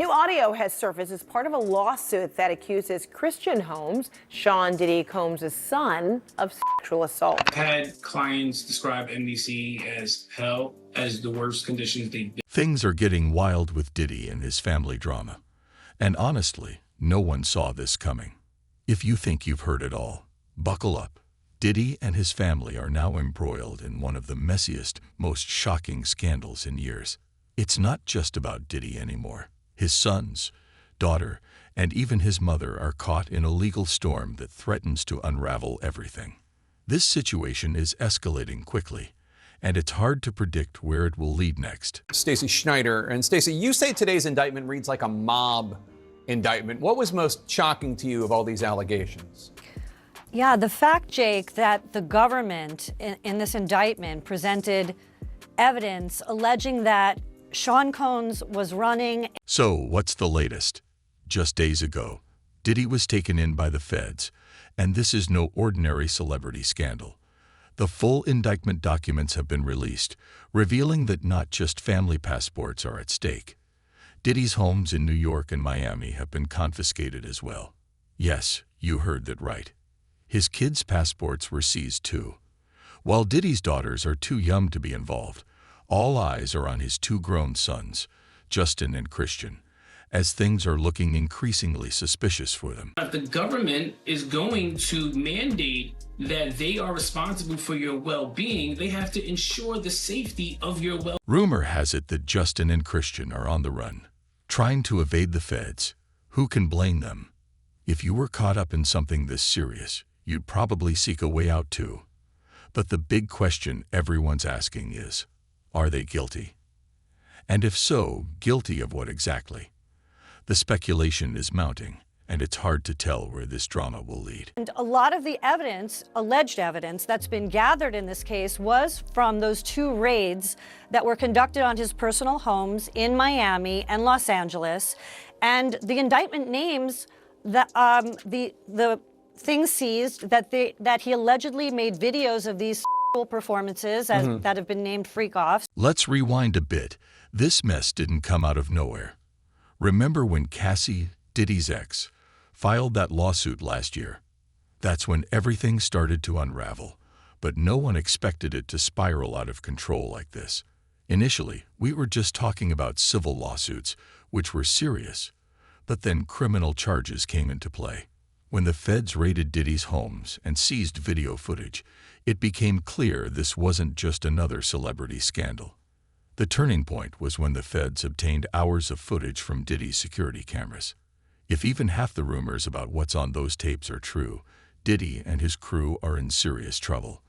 New audio has surfaced as part of a lawsuit that accuses Christian Holmes, Sean Diddy Combs' son, of sexual assault. I've had clients describe NBC as hell, as the worst conditions they've been. Things are getting wild with Diddy and his family drama. And honestly, no one saw this coming. If you think you've heard it all, buckle up. Diddy and his family are now embroiled in one of the messiest, most shocking scandals in years. It's not just about Diddy anymore. His sons, daughter, and even his mother are caught in a legal storm that threatens to unravel everything. This situation is escalating quickly, and it's hard to predict where it will lead next. Stacey Schneider. And Stacey, you say today's indictment reads like a mob indictment. What was most shocking to you of all these allegations? Yeah, the fact, Jake, that the government in this indictment presented evidence alleging that Sean Combs was running. So, what's the latest? Just days ago, Diddy was taken in by the feds, and this is no ordinary celebrity scandal. The full indictment documents have been released, revealing that not just family passports are at stake. Diddy's homes in New York and Miami have been confiscated as well. Yes, you heard that right. His kids' passports were seized too. While Diddy's daughters are too young to be involved, all eyes are on his two grown sons, Justin and Christian, as things are looking increasingly suspicious for them. If the government is going to mandate that they are responsible for your well-being, they have to ensure the safety of your well-being. Rumor has it that Justin and Christian are on the run, trying to evade the feds. Who can blame them? If you were caught up in something this serious, you'd probably seek a way out too. But the big question everyone's asking is, are they guilty? And if so, guilty of what exactly? The speculation is mounting, and it's hard to tell where this drama will lead. And a lot of the evidence, alleged evidence, that's been gathered in this case was from those two raids that were conducted on his personal homes in Miami and Los Angeles. And the indictment names the things seized that he allegedly made videos of these performances that have been named freak-offs. Let's rewind a bit. This mess didn't come out of nowhere. Remember when Cassie, Diddy's ex, filed that lawsuit last year? That's when everything started to unravel, but no one expected it to spiral out of control like this. Initially, we were just talking about civil lawsuits, which were serious, but then criminal charges came into play. When the feds raided Diddy's homes and seized video footage, it became clear this wasn't just another celebrity scandal. The turning point was when the feds obtained hours of footage from Diddy's security cameras. If even half the rumors about what's on those tapes are true, Diddy and his crew are in serious trouble.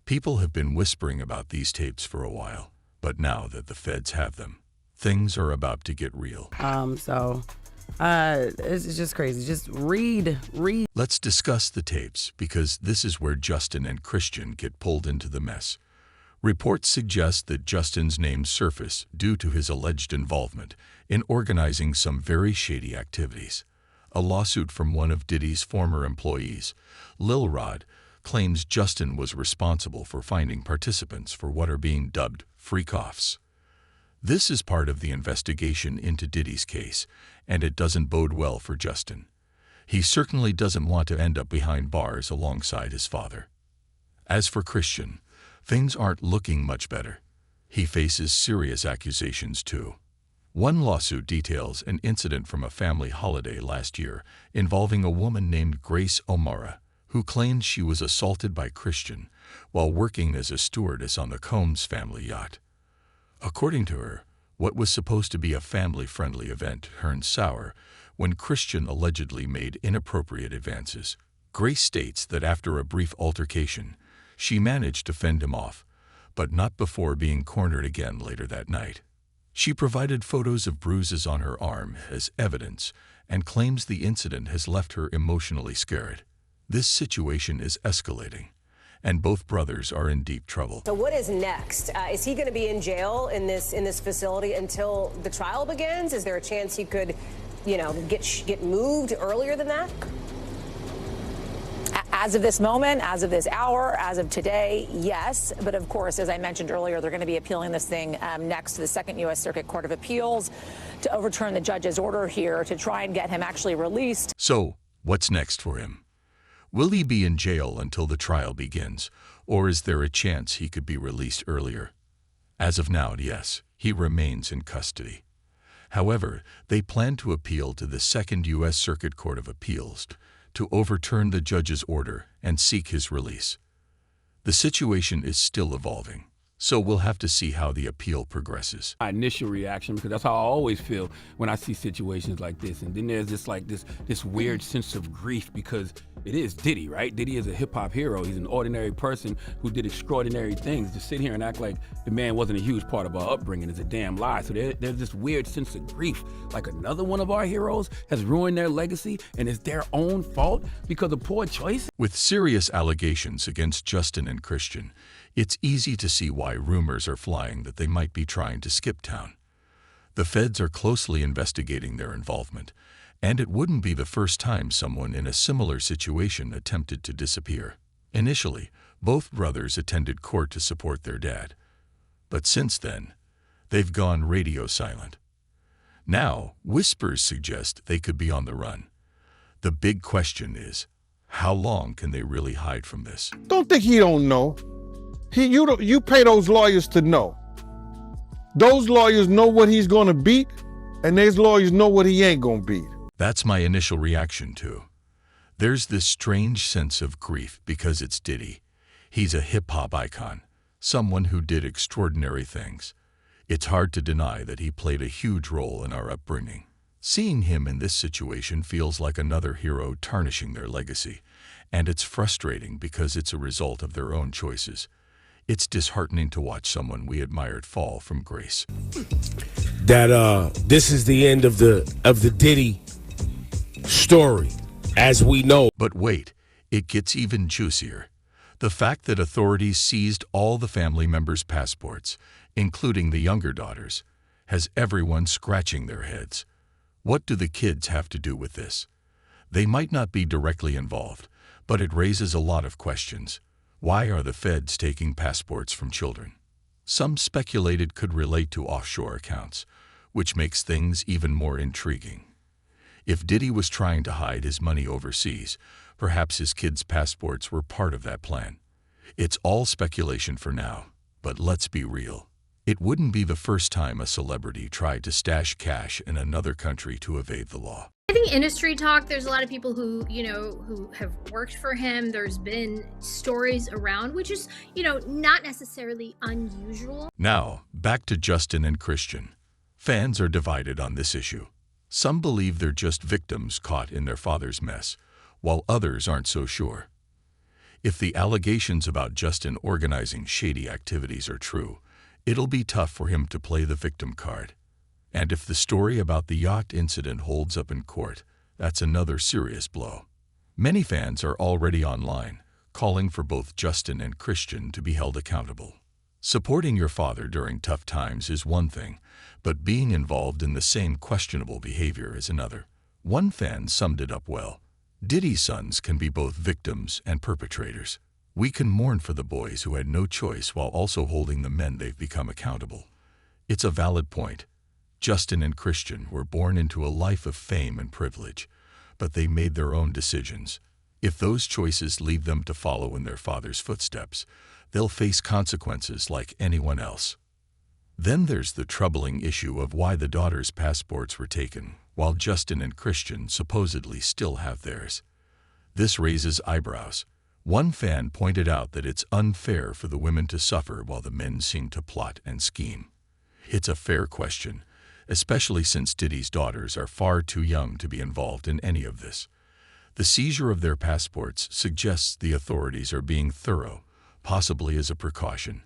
People have been whispering about these tapes for a while, but now that the feds have them, things are about to get real. It's just crazy. Just read. Let's discuss the tapes, because this is where Justin and Christian get pulled into the mess. Reports suggest that Justin's name surfaced due to his alleged involvement in organizing some very shady activities. A lawsuit from one of Diddy's former employees, Lil Rod, claims Justin was responsible for finding participants for what are being dubbed freak-offs. This is part of the investigation into Diddy's case, and it doesn't bode well for Justin. He certainly doesn't want to end up behind bars alongside his father. As for Christian, things aren't looking much better. He faces serious accusations too. One lawsuit details an incident from a family holiday last year involving a woman named Grace O'Mara, who claimed she was assaulted by Christian while working as a stewardess on the Combs family yacht. According to her, what was supposed to be a family-friendly event turned sour when Christian allegedly made inappropriate advances. Grace states that after a brief altercation, she managed to fend him off, but not before being cornered again later that night. She provided photos of bruises on her arm as evidence and claims the incident has left her emotionally scared. This situation is escalating, and both brothers are in deep trouble. So what is next? Is he going to be in jail in this facility until the trial begins? Is there a chance he could, get moved earlier than that? As of this moment, as of this hour, as of today, yes. But of course, as I mentioned earlier, they're going to be appealing this thing next to the Second U.S. Circuit Court of Appeals to overturn the judge's order here to try and get him actually released. So, what's next for him? Will he be in jail until the trial begins, or is there a chance he could be released earlier? As of now, yes, he remains in custody. However, they plan to appeal to the Second U.S. Circuit Court of Appeals to overturn the judge's order and seek his release. The situation is still evolving, so we'll have to see how the appeal progresses. My initial reaction, because that's how I always feel when I see situations like this, and then there's this weird sense of grief because it is Diddy, right? Diddy is a hip-hop hero. He's an ordinary person who did extraordinary things. To sit here and act like the man wasn't a huge part of our upbringing is a damn lie. So there's this weird sense of grief, like another one of our heroes has ruined their legacy and it's their own fault because of poor choice. With serious allegations against Justin and Christian, it's easy to see why rumors are flying that they might be trying to skip town. The feds are closely investigating their involvement, and it wouldn't be the first time someone in a similar situation attempted to disappear. Initially, both brothers attended court to support their dad. But since then, they've gone radio silent. Now, whispers suggest they could be on the run. The big question is, how long can they really hide from this? Don't think he don't know. You pay those lawyers to know. Those lawyers know what he's going to beat, and those lawyers know what he ain't going to beat. That's my initial reaction too. There's this strange sense of grief because it's Diddy. He's a hip-hop icon, someone who did extraordinary things. It's hard to deny that he played a huge role in our upbringing. Seeing him in this situation feels like another hero tarnishing their legacy, and it's frustrating because it's a result of their own choices. It's disheartening to watch someone we admired fall from grace. That this is the end of the Diddy story, as we know. But wait, it gets even juicier. The fact that authorities seized all the family members' passports, including the younger daughters, has everyone scratching their heads. What do the kids have to do with this? They might not be directly involved, but it raises a lot of questions. Why are the feds taking passports from children? Some speculated could relate to offshore accounts, which makes things even more intriguing. If Diddy was trying to hide his money overseas, perhaps his kids' passports were part of that plan. It's all speculation for now, but let's be real. It wouldn't be the first time a celebrity tried to stash cash in another country to evade the law. I think industry talk, there's a lot of people who have worked for him. There's been stories around, which is, not necessarily unusual. Now, back to Justin and Christian. Fans are divided on this issue. Some believe they're just victims caught in their father's mess, while others aren't so sure. If the allegations about Justin organizing shady activities are true, it'll be tough for him to play the victim card. And if the story about the yacht incident holds up in court, that's another serious blow. Many fans are already online, calling for both Justin and Christian to be held accountable. Supporting your father during tough times is one thing, but being involved in the same questionable behavior is another. One fan summed it up well. Diddy's sons can be both victims and perpetrators. We can mourn for the boys who had no choice while also holding the men they've become accountable. It's a valid point. Justin and Christian were born into a life of fame and privilege, but they made their own decisions. If those choices lead them to follow in their father's footsteps, they'll face consequences like anyone else. Then there's the troubling issue of why the daughters' passports were taken, while Justin and Christian supposedly still have theirs. This raises eyebrows. One fan pointed out that it's unfair for the women to suffer while the men seem to plot and scheme. It's a fair question, especially since Diddy's daughters are far too young to be involved in any of this. The seizure of their passports suggests the authorities are being thorough, possibly as a precaution,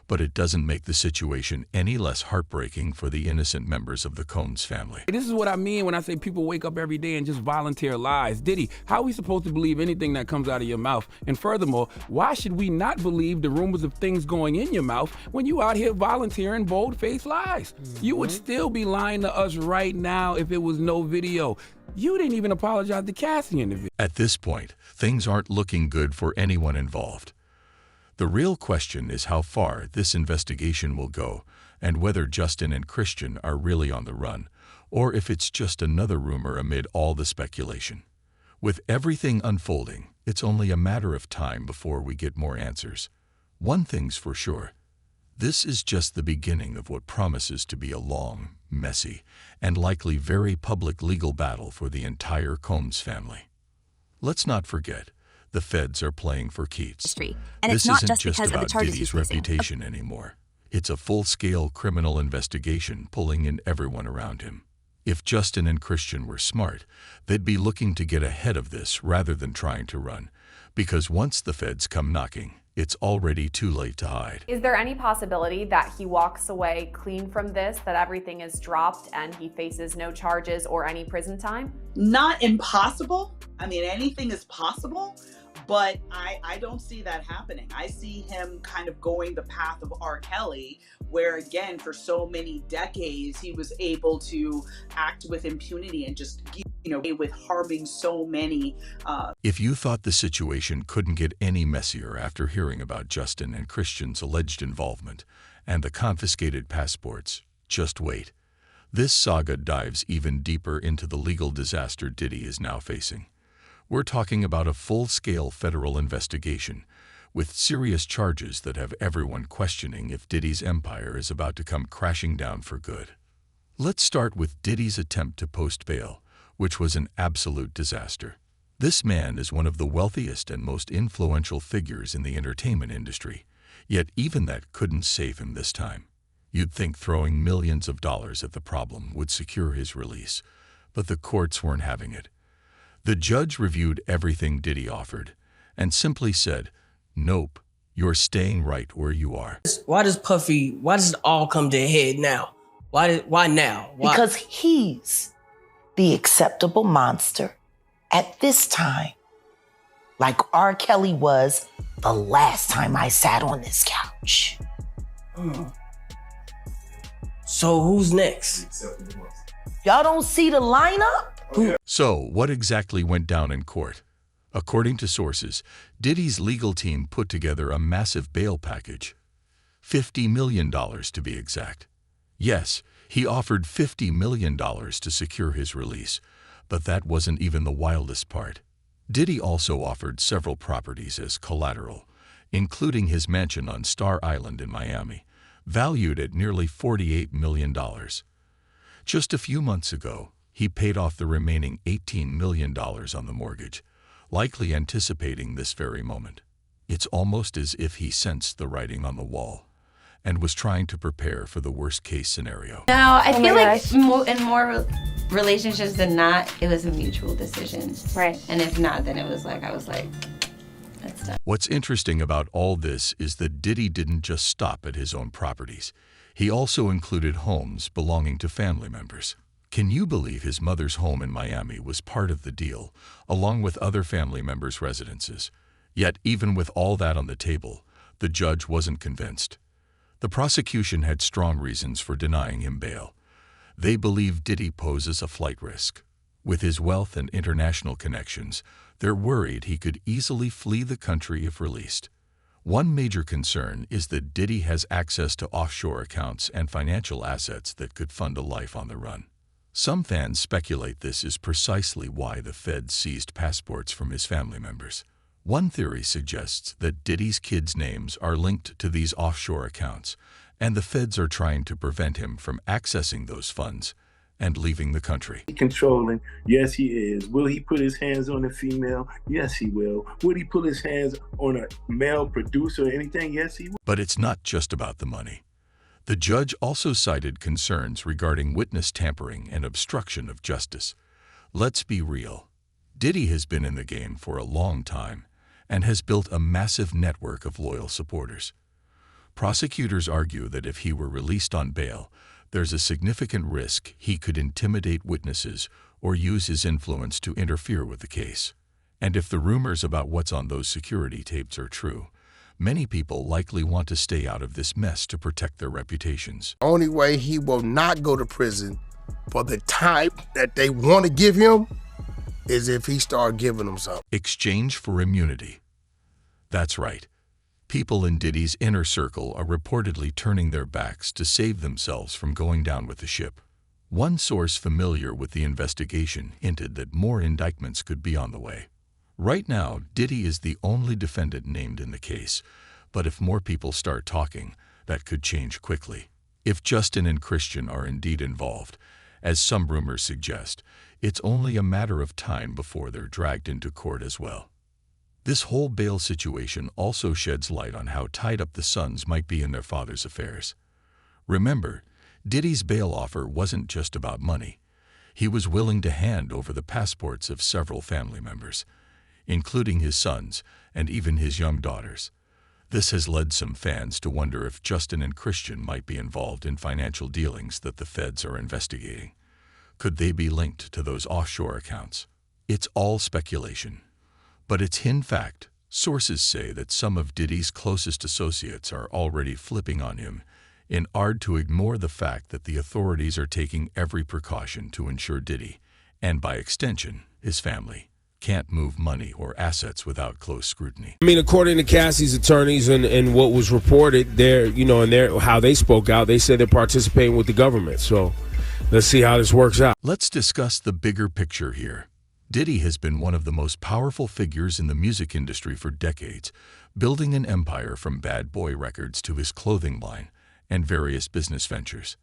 but it doesn't make the situation any less heartbreaking for the innocent members of the Combs family. This is what I mean when I say people wake up every day and just volunteer lies. Diddy, how are we supposed to believe anything that comes out of your mouth? And furthermore, why should we not believe the rumors of things going in your mouth when you out here volunteering bold-faced lies? You would still be lying to us right now if it was no video. You didn't even apologize to Cassie in the video. At this point, things aren't looking good for anyone involved. The real question is how far this investigation will go and whether Justin and Christian are really on the run, or if it's just another rumor amid all the speculation. With everything unfolding, it's only a matter of time before we get more answers. One thing's for sure. This is just the beginning of what promises to be a long, messy, and likely very public legal battle for the entire Combs family. Let's not forget, the feds are playing for keeps. And This it's not isn't just because of the about charges Diddy's he's facing. reputation anymore. It's a full-scale criminal investigation pulling in everyone around him. If Justin and Christian were smart, they'd be looking to get ahead of this rather than trying to run, because once the feds come knocking, it's already too late to hide. Is there any possibility that he walks away clean from this, that everything is dropped and he faces no charges or any prison time? Not impossible. I mean, anything is possible, but I don't see that happening. I see him kind of going the path of R. Kelly, where again, for so many decades, he was able to act with impunity and just, with harming so many. If you thought the situation couldn't get any messier after hearing about Justin and Christian's alleged involvement and the confiscated passports, just wait. This saga dives even deeper into the legal disaster Diddy is now facing. We're talking about a full-scale federal investigation with serious charges that have everyone questioning if Diddy's empire is about to come crashing down for good. Let's start with Diddy's attempt to post bail, which was an absolute disaster. This man is one of the wealthiest and most influential figures in the entertainment industry, yet even that couldn't save him this time. You'd think throwing millions of dollars at the problem would secure his release, but the courts weren't having it. The judge reviewed everything Diddy offered and simply said, "Nope, you're staying right where you are." Why does it all come to a head now? Why now? Why? Because he's the acceptable monster at this time, like R. Kelly was the last time I sat on this couch. So who's next? Y'all don't see the lineup? So, what exactly went down in court? According to sources, Diddy's legal team put together a massive bail package. $50 million to be exact. Yes, he offered $50 million to secure his release, but that wasn't even the wildest part. Diddy also offered several properties as collateral, including his mansion on Star Island in Miami, valued at nearly $48 million. Just a few months ago, he paid off the remaining $18 million on the mortgage, likely anticipating this very moment. It's almost as if he sensed the writing on the wall and was trying to prepare for the worst-case scenario. No, I feel like in more relationships than not, it was a mutual decision. Right. And if not, then I was like, that's done. What's interesting about all this is that Diddy didn't just stop at his own properties. He also included homes belonging to family members. Can you believe his mother's home in Miami was part of the deal, along with other family members' residences? Yet, even with all that on the table, the judge wasn't convinced. The prosecution had strong reasons for denying him bail. They believe Diddy poses a flight risk. With his wealth and international connections, they're worried he could easily flee the country if released. One major concern is that Diddy has access to offshore accounts and financial assets that could fund a life on the run. Some fans speculate this is precisely why the feds seized passports from his family members. One theory suggests that Diddy's kids' names are linked to these offshore accounts, and the feds are trying to prevent him from accessing those funds and leaving the country. Controlling, yes he is. Will he put his hands on a female? Yes he will. Would he put his hands on a male producer or anything? Yes he will. But it's not just about the money. The judge also cited concerns regarding witness tampering and obstruction of justice. Let's be real. Diddy has been in the game for a long time and has built a massive network of loyal supporters. Prosecutors argue that if he were released on bail, there's a significant risk he could intimidate witnesses or use his influence to interfere with the case. And if the rumors about what's on those security tapes are true, many people likely want to stay out of this mess to protect their reputations. Only way he will not go to prison for the time that they want to give him is if he start giving them something. Exchange for immunity. That's right. People in Diddy's inner circle are reportedly turning their backs to save themselves from going down with the ship. One source familiar with the investigation hinted that more indictments could be on the way. Right now, Diddy is the only defendant named in the case, but if more people start talking, that could change quickly. If Justin and Christian are indeed involved, as some rumors suggest, it's only a matter of time before they're dragged into court as well. This whole bail situation also sheds light on how tied up the sons might be in their father's affairs. Remember, Diddy's bail offer wasn't just about money. He was willing to hand over the passports of several family members, including his sons and even his young daughters. This has led some fans to wonder if Justin and Christian might be involved in financial dealings that the feds are investigating. Could they be linked to those offshore accounts? It's all speculation. But it's in fact, sources say that some of Diddy's closest associates are already flipping on him in order to ignore the fact that the authorities are taking every precaution to ensure Diddy, and by extension, his family, can't move money or assets without close scrutiny. I mean, according to Cassie's attorneys and what was reported, how they spoke out, they said they're participating with the government. So let's see how this works out. Let's discuss the bigger picture here. Diddy has been one of the most powerful figures in the music industry for decades, building an empire from Bad Boy Records to his clothing line and various business ventures.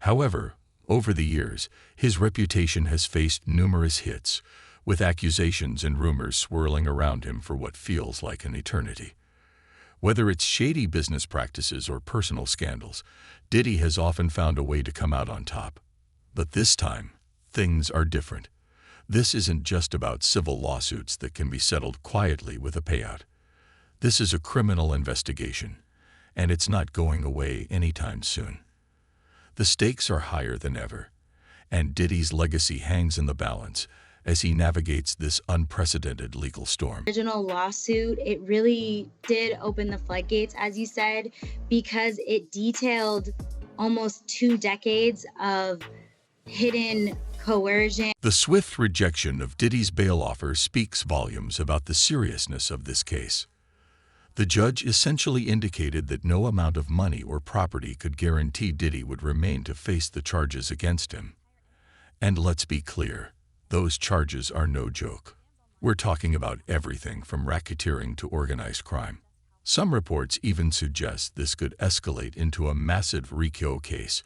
However, over the years, his reputation has faced numerous hits, with accusations and rumors swirling around him for what feels like an eternity. Whether it's shady business practices or personal scandals, Diddy has often found a way to come out on top. But this time, things are different. This isn't just about civil lawsuits that can be settled quietly with a payout. This is a criminal investigation, and it's not going away anytime soon. The stakes are higher than ever, and Diddy's legacy hangs in the balance as he navigates this unprecedented legal storm. The original lawsuit, it really did open the floodgates, as you said, because it detailed almost 2 decades of hidden coercion. The swift rejection of Diddy's bail offer speaks volumes about the seriousness of this case. The judge essentially indicated that no amount of money or property could guarantee Diddy would remain to face the charges against him. And let's be clear, those charges are no joke. We're talking about everything from racketeering to organized crime. Some reports even suggest this could escalate into a massive RICO case,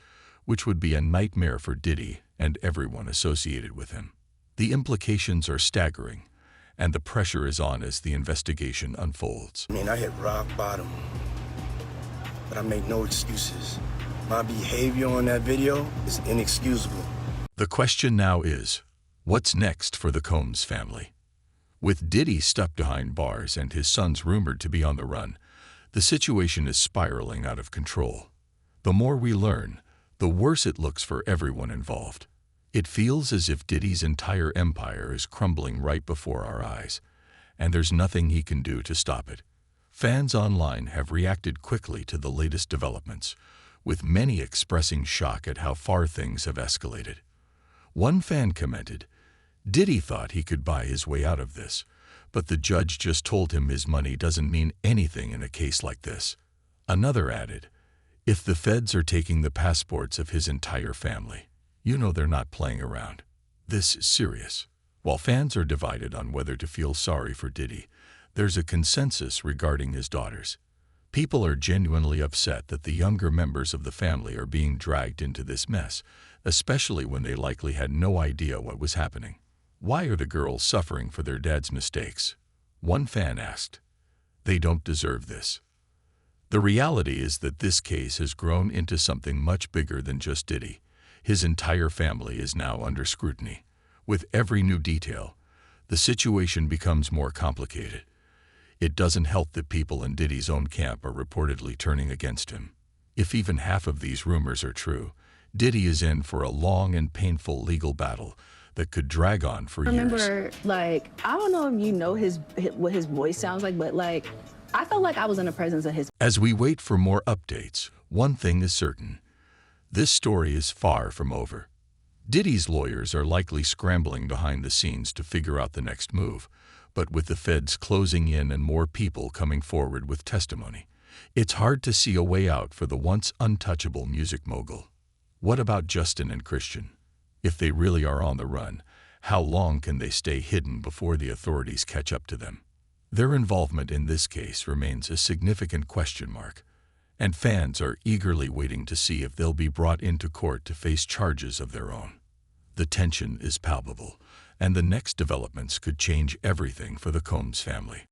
which would be a nightmare for Diddy and everyone associated with him. The implications are staggering, and the pressure is on as the investigation unfolds. I mean, I hit rock bottom, but I make no excuses. My behavior on that video is inexcusable. The question now is, what's next for the Combs family? With Diddy stuck behind bars and his sons rumored to be on the run, the situation is spiraling out of control. The more we learn, the worse it looks for everyone involved. It feels as if Diddy's entire empire is crumbling right before our eyes, and there's nothing he can do to stop it. Fans online have reacted quickly to the latest developments, with many expressing shock at how far things have escalated. One fan commented, "Diddy thought he could buy his way out of this, but the judge just told him his money doesn't mean anything in a case like this." Another added, "If the feds are taking the passports of his entire family, you know they're not playing around. This is serious." While fans are divided on whether to feel sorry for Diddy, there's a consensus regarding his daughters. People are genuinely upset that the younger members of the family are being dragged into this mess, especially when they likely had no idea what was happening. Why are the girls suffering for their dad's mistakes? One fan asked. They don't deserve this. The reality is that this case has grown into something much bigger than just Diddy. His entire family is now under scrutiny. With every new detail, the situation becomes more complicated. It doesn't help that people in Diddy's own camp are reportedly turning against him. If even half of these rumors are true, Diddy is in for a long and painful legal battle that could drag on for years. I remember, I don't know if you know what his voice sounds like, but I felt like I was in the presence of his. As we wait for more updates, one thing is certain. This story is far from over. Diddy's lawyers are likely scrambling behind the scenes to figure out the next move, but with the feds closing in and more people coming forward with testimony, it's hard to see a way out for the once untouchable music mogul. What about Justin and Christian? If they really are on the run, how long can they stay hidden before the authorities catch up to them? Their involvement in this case remains a significant question mark, and fans are eagerly waiting to see if they'll be brought into court to face charges of their own. The tension is palpable, and the next developments could change everything for the Combs family.